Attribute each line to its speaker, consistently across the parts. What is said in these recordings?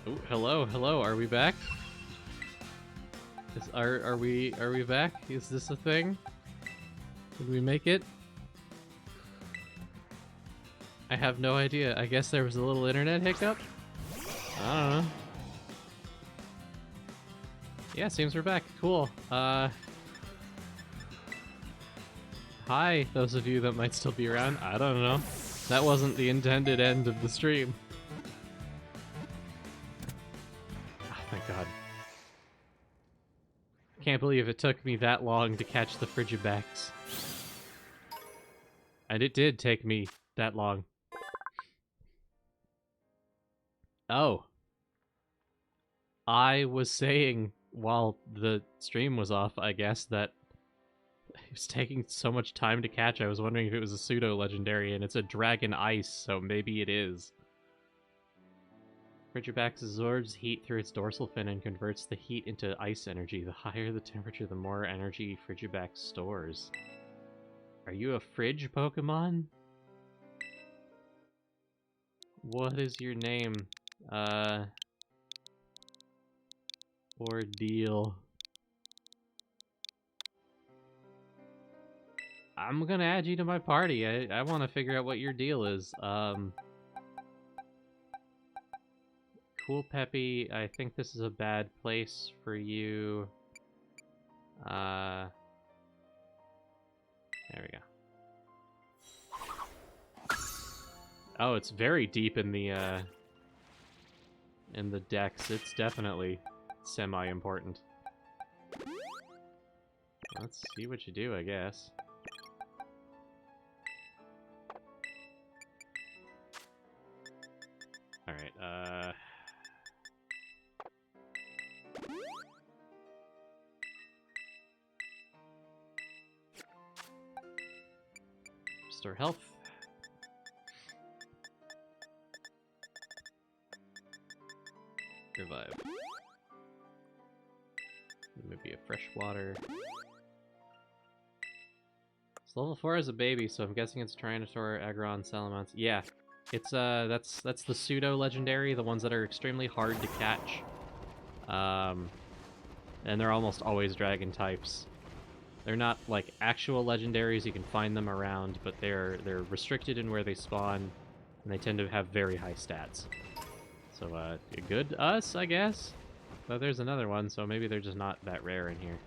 Speaker 1: Oh, hello, hello. Are we back? Are we back? Is this a thing? Did we make it? I have no idea. I guess there was a little internet hiccup. I don't know. Yeah, seems we're back. Cool. Hi, those of you that might still be around. I don't know. That wasn't the intended end of the stream. Oh, thank God. Can't believe it took me that long to catch the Frigibacks. And it did take me that long. Oh. I was saying while the stream was off, I guess, that it was taking so much time to catch. I was wondering if it was a pseudo-legendary, and it's a dragon ice, so maybe it is. Frigibacks absorbs heat through its dorsal fin and converts the heat into ice energy. The higher the temperature, the more energy Frigiback stores. Are you a fridge Pokemon? What is your name? Ordeal. I'm gonna add you to my party. I want to figure out what your deal is. Cool Peppy, I think this is a bad place for you. There we go. Oh, it's very deep in the decks. It's definitely semi-important. Let's see what you do, I guess. Alright, restore health. Revive. Maybe a fresh water. It's level 4 as a baby, so I'm guessing it's Tyrannosaur, Aggron, Salamence. Yeah, it's that's the pseudo legendary, the ones that are extremely hard to catch. And they're almost always dragon types. They're not like actual legendaries, you can find them around, but they're restricted in where they spawn, and they tend to have very high stats. So, good us, I guess? But there's another one, so maybe they're just not that rare in here.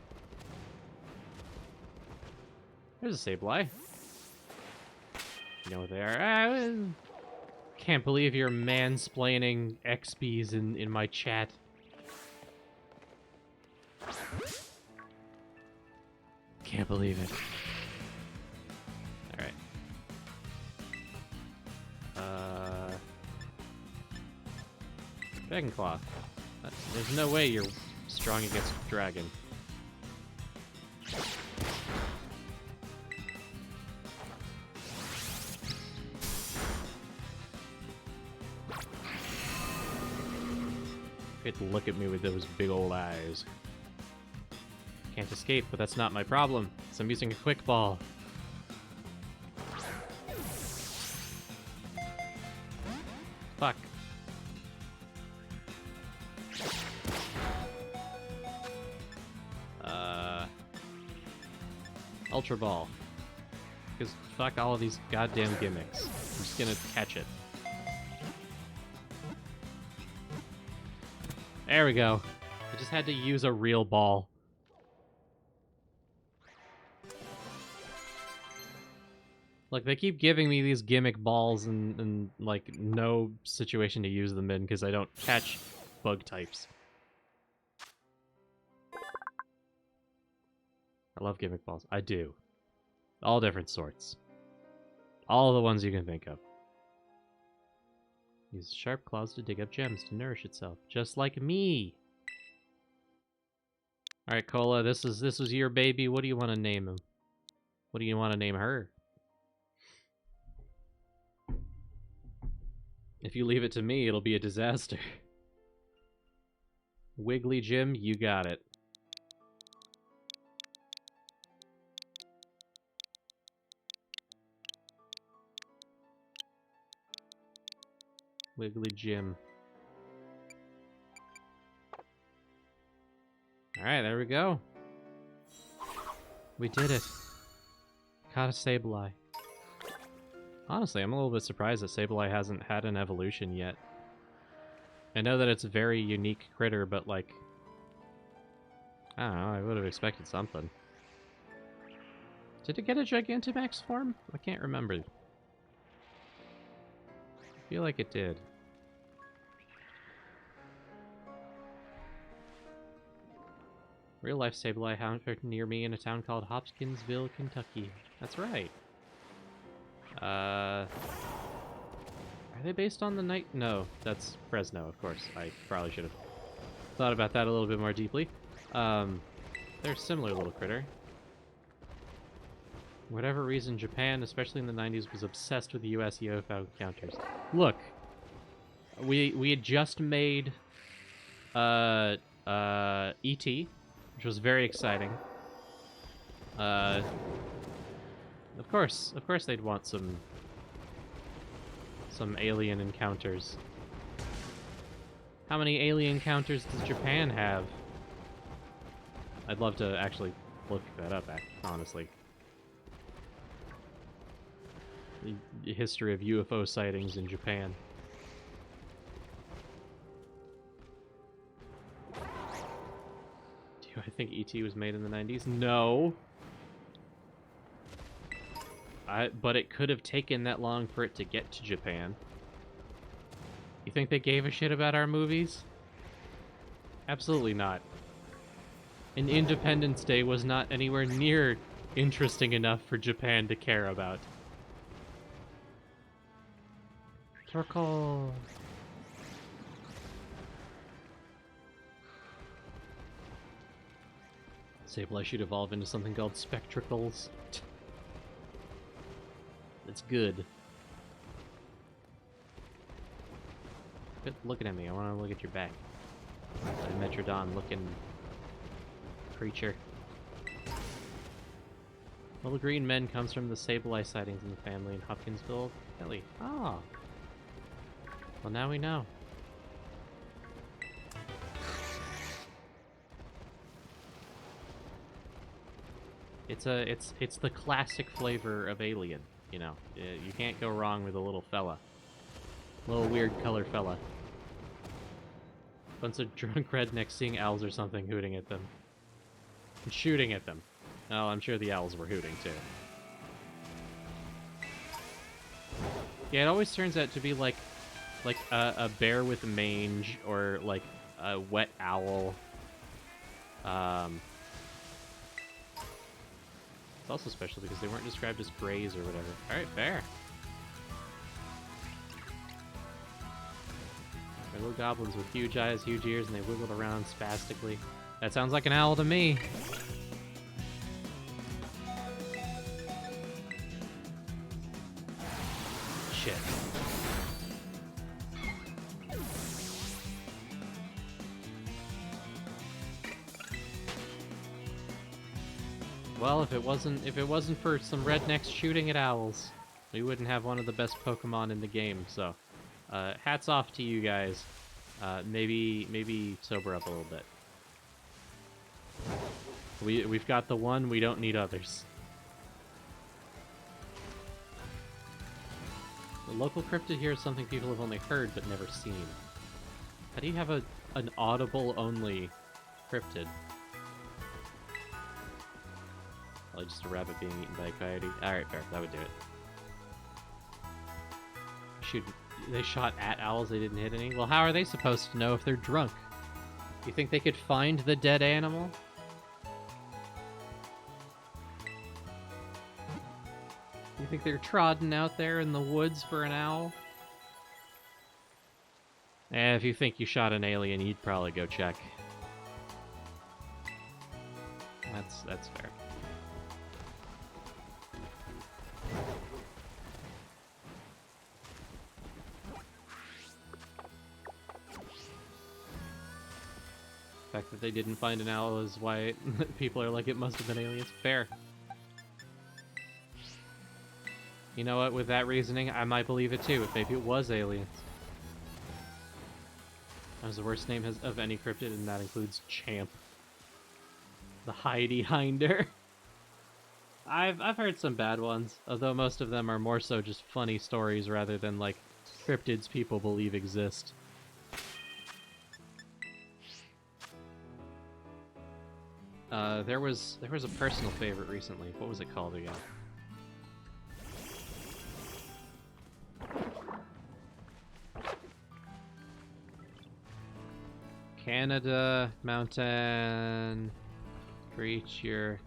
Speaker 1: There's a Sableye. You know what they are. Can't believe you're mansplaining XPs in my chat. Can't believe it. Alright. Dragonclaw. There's no way you're strong against dragon. It look at me with those big old eyes. Can't escape, but that's not my problem, so I'm using a quick ball. Fuck. Ultra Ball. Because fuck all of these goddamn gimmicks. I'm just gonna catch it. There we go. I just had to use a real ball. Like, they keep giving me these gimmick balls and like, no situation to use them in because I don't catch bug types. I love gimmick balls. I do. All different sorts. All the ones you can think of. Use sharp claws to dig up gems to nourish itself, just like me. All right, Cola, this was your baby. What do you want to name him? What do you want to name her? If you leave it to me, it'll be a disaster. Wiggly Jim, you got it. Wiggly Jim. Alright, there we go. We did it. Caught a Sableye. Honestly, I'm a little bit surprised that Sableye hasn't had an evolution yet. I know that it's a very unique critter, but like... I don't know, I would have expected something. Did it get a Gigantamax form? I can't remember. I feel like it did. Real-life Sableye hound near me in a town called Hopkinsville, Kentucky. That's right. Are they based on the night? No, that's Fresno, of course. I probably should have thought about that a little bit more deeply. They're a similar little critter. For whatever reason, Japan, especially in the 90s, was obsessed with the US UFO encounters. Look, we had just made E.T., which was very exciting. Of course they'd want some alien encounters. How many alien encounters does Japan have? I'd love to actually look that up, honestly. The history of UFO sightings in Japan. Do I think E.T. was made in the 90s? No. But it could have taken that long for it to get to Japan. You think they gave a shit about our movies? Absolutely not. And Independence Day was not anywhere near interesting enough for Japan to care about. Circle. Sableye should evolve into something called spectracles. That's good. Quit looking at me. I want to look at your back. A Metrodon-looking creature. Little Green Men comes from the Sableye sightings in the family in Hopkinsville, Kelly. Ah. Well, now we know. It's the classic flavor of Alien. You know, you can't go wrong with a little fella. Little weird color fella. Bunch of drunk rednecks seeing owls or something hooting at them. And shooting at them. Oh, I'm sure the owls were hooting too. Yeah, it always turns out to be like a bear with mange or like a wet owl. It's also special because they weren't described as greys or whatever. Alright, fair. They're little goblins with huge eyes, huge ears, and they wiggled around spastically. That sounds like an owl to me. Shit. Well, if it wasn't for some rednecks shooting at owls, we wouldn't have one of the best Pokemon in the game. So, hats off to you guys. Maybe sober up a little bit. We've got the one. We don't need others. The local cryptid here is something people have only heard but never seen. How do you have an audible only cryptid? Probably just a rabbit being eaten by a coyote. Alright, fair. That would do it. They shot at owls, they didn't hit any? Well, how are they supposed to know if they're drunk? You think they could find the dead animal? You think they're trodden out there in the woods for an owl? If you think you shot an alien, you'd probably go check. That's fair. The fact that they didn't find an owl is why people are like, it must have been aliens. Fair. You know what, with that reasoning, I might believe it too, if maybe it was aliens. That was the worst name of any cryptid, and that includes Champ. The Heidi Hinder. I've heard some bad ones, although most of them are more so just funny stories rather than like cryptids people believe exist. There was a personal favorite recently. What was it called again? Canada mountain creature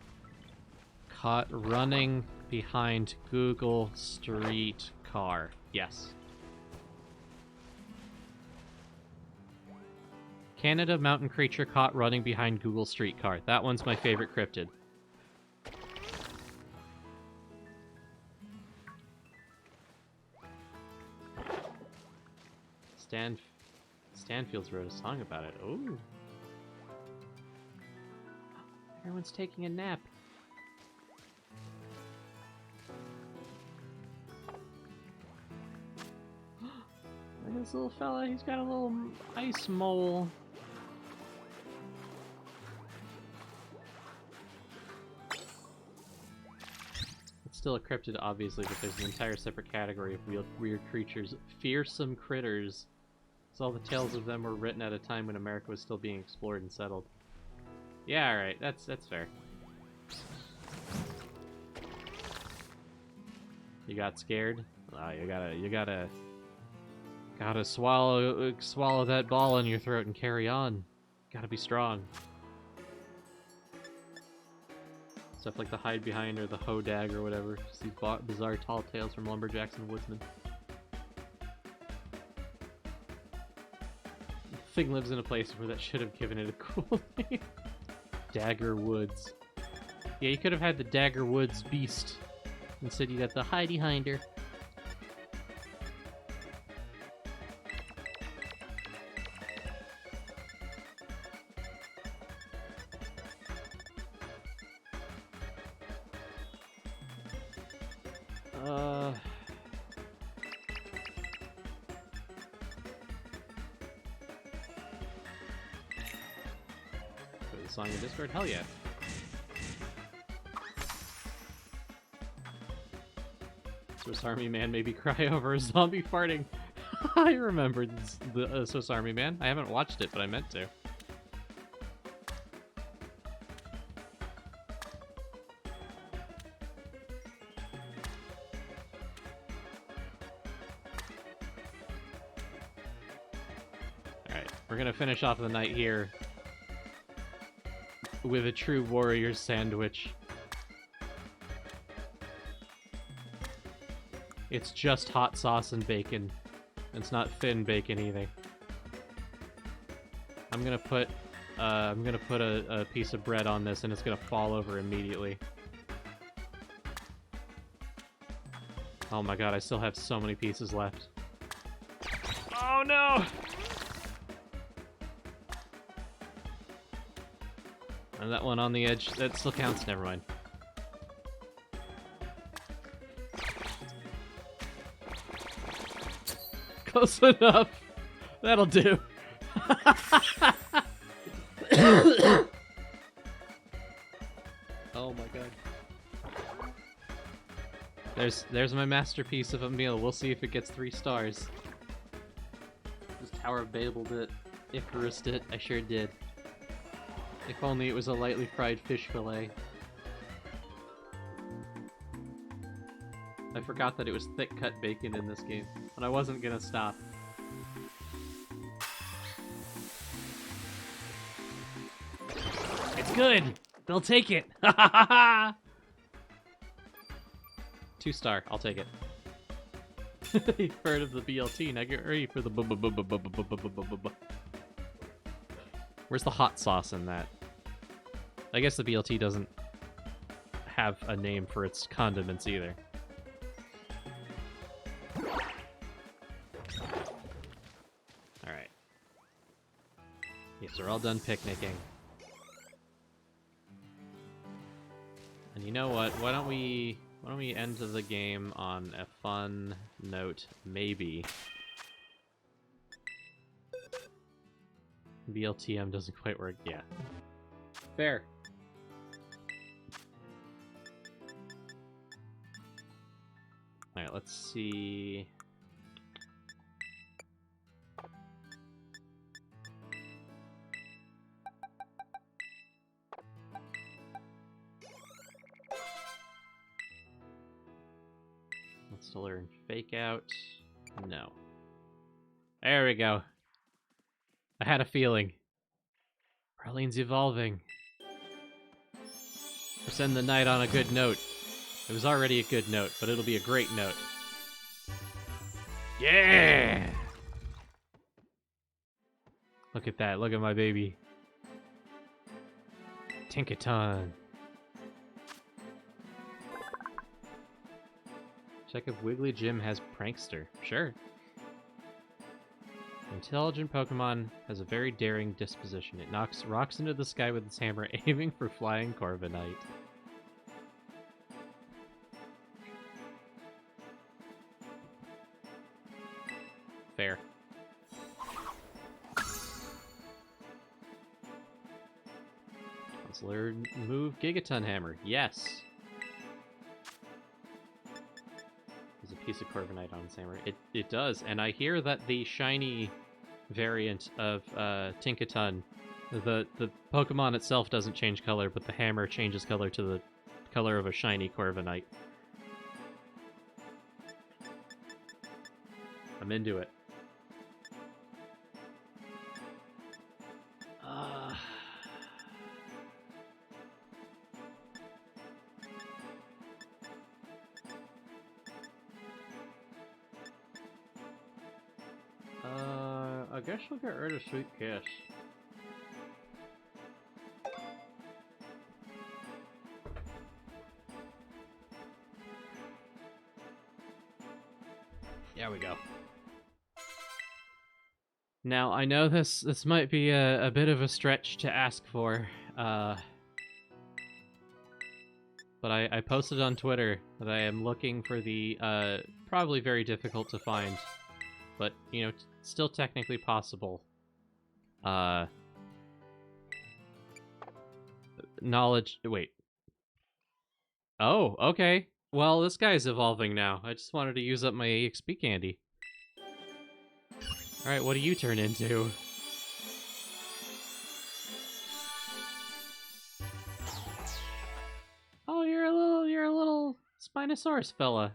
Speaker 1: caught running behind Google Street car. Yes. Canada mountain creature caught running behind Google Street car. That one's my favorite cryptid. Stanfields wrote a song about it. Ooh. Everyone's taking a nap. Look at this little fella. He's got a little ice mole. It's still a cryptid, obviously, but there's an entire separate category of weird creatures. Fearsome critters. So all the tales of them were written at a time when America was still being explored and settled. Yeah, alright, that's fair. You got scared? You gotta swallow that ball in your throat and carry on. Gotta be strong. Stuff like the hide behind or the hodag or whatever. Just these bizarre tall tales from lumberjacks and woodsmen. Thing lives in a place where that should have given it a cool name. Dagger Woods. Yeah, you could have had the Dagger Woods beast. Instead you got the Heidi Hinder. Song in Discord? Hell yeah. Swiss Army Man made me cry over a zombie farting. I remembered the Swiss Army Man. I haven't watched it, but I meant to. Alright, we're gonna finish off the night here with a true warrior sandwich. It's just hot sauce and bacon. It's not thin bacon either. I'm gonna put a piece of bread on this and it's gonna fall over immediately. Oh my god, I still have so many pieces left. Oh no! And that one on the edge, that still counts, never mind. Close enough. That'll do. Oh my god. There's my masterpiece of a meal. We'll see if it gets 3 stars. Just Tower of Babel'd it. Icarus'd it. I sure did. If only it was a lightly fried fish fillet. I forgot that it was thick-cut bacon in this game, but I wasn't gonna stop. It's good! They'll take it! 2 star, I'll take it. You've heard of the BLT, now get ready for the Where's the hot sauce in that? I guess the BLT doesn't have a name for its condiments either. Alright. Yes, we're all done picnicking. And you know what? Why don't we end the game on a fun note, maybe. BLTM doesn't quite work, yeah. Fair. let's see. Wants to learn Fake Out. No. There we go. I had a feeling. Praline's evolving. We're sending the night on a good note. It was already a good note, but it'll be a great note. Yeah! Look at that. Look at my baby. Tinkaton. Check if Wiggly Jim has Prankster. Sure. Intelligent Pokemon has a very daring disposition. It rocks into the sky with its hammer, aiming for flying Corviknight. Fair. Let's learn move Gigaton Hammer. Yes. There's a piece of Corviknight on its hammer. It does, and I hear that the shiny variant of Tinkaton, the Pokemon itself doesn't change color, but the hammer changes color to the color of a shiny Corviknight. I'm into it. I guess we'll get rid of Sweet Kiss. There we go. Now, I know this might be a bit of a stretch to ask for, but I posted on Twitter that I am looking for the, probably very difficult to find, but, you know, still technically possible, knowledge... Wait. Oh, okay. Well, this guy's evolving now. I just wanted to use up my EXP candy. Alright, what do you turn into? Oh, you're a little Spinosaurus fella.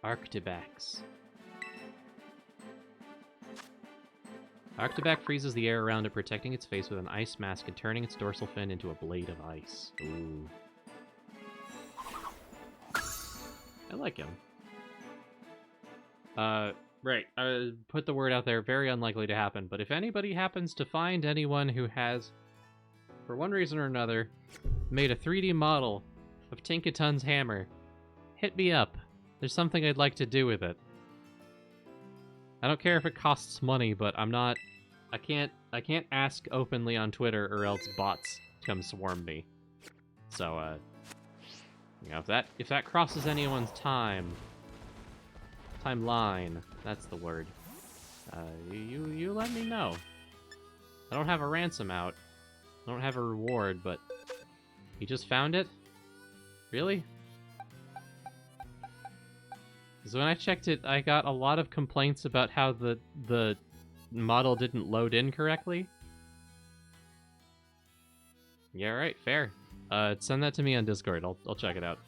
Speaker 1: Arctibax. Arctibac freezes the air around it, protecting its face with an ice mask and turning its dorsal fin into a blade of ice. Ooh. I like him. Right. I put the word out there, very unlikely to happen, but if anybody happens to find anyone who has, for one reason or another, made a 3D model of Tinkaton's hammer, hit me up. There's something I'd like to do with it. I don't care if it costs money, but I can't ask openly on Twitter or else bots come swarm me. So, you know, if that crosses anyone's timeline, that's the word. You let me know. I don't have a ransom out. I don't have a reward, but you just found it? Really? Because when I checked it, I got a lot of complaints about how the model didn't load in correctly. Yeah, right, fair. Send that to me on Discord. I'll check it out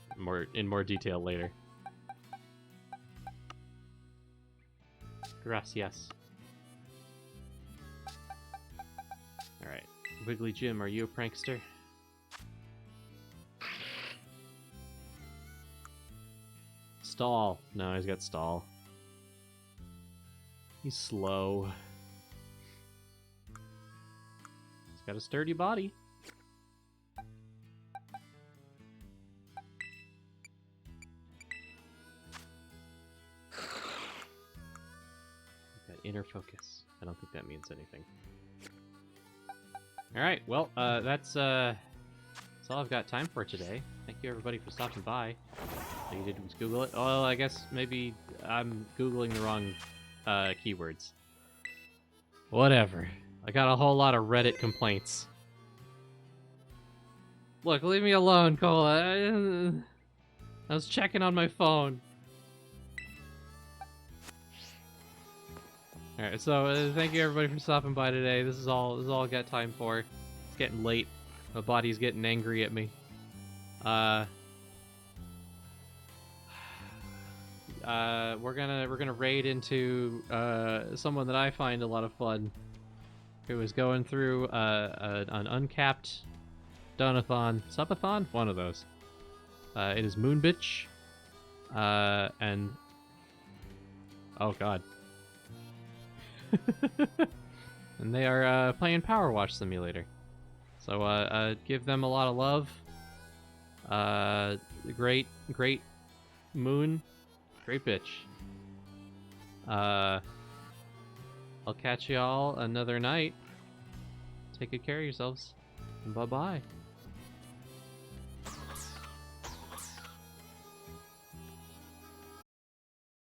Speaker 1: in more detail later. Gracias. Alright. Wiggly Jim, are you a prankster? Stall. No, he's got stall. He's slow. He's got a sturdy body. Got inner focus. I don't think that means anything. Alright, well, that's all I've got time for today. Thank you everybody for stopping by. All you did was Google it. Oh, I guess maybe I'm Googling the wrong keywords. Whatever. I got a whole lot of Reddit complaints. Look, leave me alone, Cola. I was checking on my phone. Alright, so thank you everybody for stopping by today. This is all I got time for. It's getting late. My body's getting angry at me. We're gonna raid into someone that I find a lot of fun, who is going through an uncapped donathon, subathon, one of those. It is Moonbitch, and oh god, and they are playing Power Wash Simulator. So give them a lot of love. Great moon, great bitch. I'll catch y'all another night. Take good care of yourselves. Bye bye.